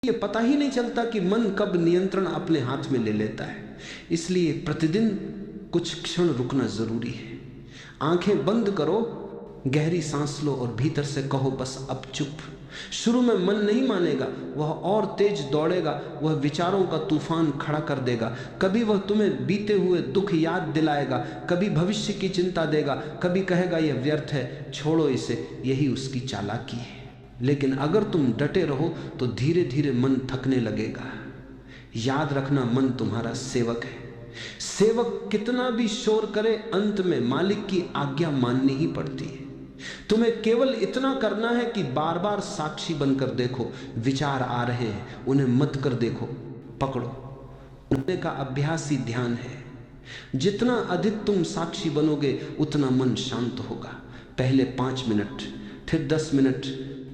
ये पता ही नहीं चलता कि मन कब नियंत्रण अपने हाथ में ले लेता है। इसलिए प्रतिदिन कुछ क्षण रुकना जरूरी है। आंखें बंद करो, गहरी सांस लो और भीतर से कहो बस अब चुप। शुरू में मन नहीं मानेगा, वह और तेज दौड़ेगा, वह विचारों का तूफान खड़ा कर देगा। कभी वह तुम्हें बीते हुए दुख याद दिलाएगा, कभी भविष्य की चिंता देगा, कभी कहेगा यह व्यर्थ है, छोड़ो इसे, यही उसकी चालाकी है। लेकिन अगर तुम डटे रहो तो धीरे धीरे मन थकने लगेगा। याद रखना, मन तुम्हारा सेवक है। सेवक कितना भी शोर करे, अंत में मालिक की आज्ञा माननी ही पड़ती है। तुम्हें केवल इतना करना है कि बार बार साक्षी बनकर देखो। विचार आ रहे हैं, उन्हें मत कर देखो, पकड़ो। उन्हें का अभ्यास ही ध्यान है। जितना अधिक तुम साक्षी बनोगे उतना मन शांत होगा। पहले 5 मिनट, फिर 10 मिनट,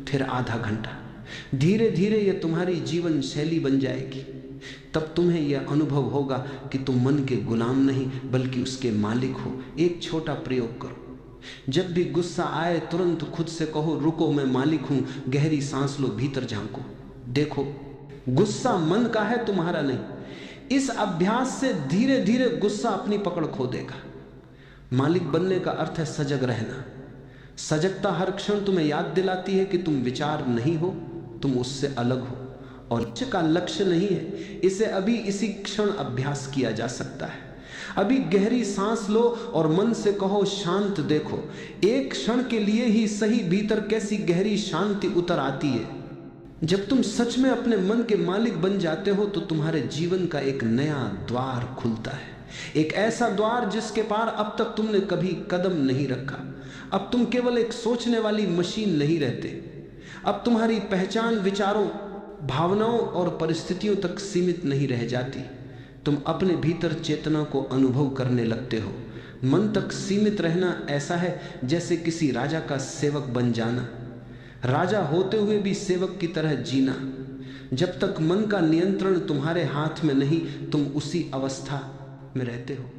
फिर आधा घंटा। धीरे धीरे यह तुम्हारी जीवन शैली बन जाएगी। तब तुम्हें यह अनुभव होगा कि तुम मन के गुलाम नहीं बल्कि उसके मालिक हो। एक छोटा प्रयोग करो। जब भी गुस्सा आए तुरंत खुद से कहो रुको, मैं मालिक हूं। गहरी सांस लो, भीतर झांको, देखो गुस्सा मन का है, तुम्हारा नहीं। इस अभ्यास से धीरे धीरे गुस्सा अपनी पकड़ खो देगा। मालिक बनने का अर्थ है सजग रहना। सजगता हर क्षण तुम्हें याद दिलाती है कि तुम विचार नहीं हो, तुम उससे अलग हो और इसका लक्ष्य नहीं है। इसे अभी इसी क्षण अभ्यास किया जा सकता है। अभी गहरी सांस लो और मन से कहो शांत देखो। एक क्षण के लिए ही सही भीतर कैसी गहरी शांति उतर आती है। जब तुम सच में अपने मन के मालिक बन जाते हो तो तुम्हारे जीवन का एक नया द्वार खुलता है। एक ऐसा द्वार जिसके पार अब तक तुमने कभी कदम नहीं रखा। अब तुम केवल एक सोचने वाली मशीन नहीं रहते। अब तुम्हारी पहचान विचारों, भावनाओं और परिस्थितियों तक सीमित नहीं रह जाती। तुम अपने भीतर चेतना को अनुभव करने लगते हो। मन तक सीमित रहना ऐसा है जैसे किसी राजा का सेवक बन जाना। राजा होते हुए भी सेवक की तरह जीना। जब तक मन का नियंत्रण तुम्हारे हाथ में नहीं, तुम उसी अवस्था में रहते हो।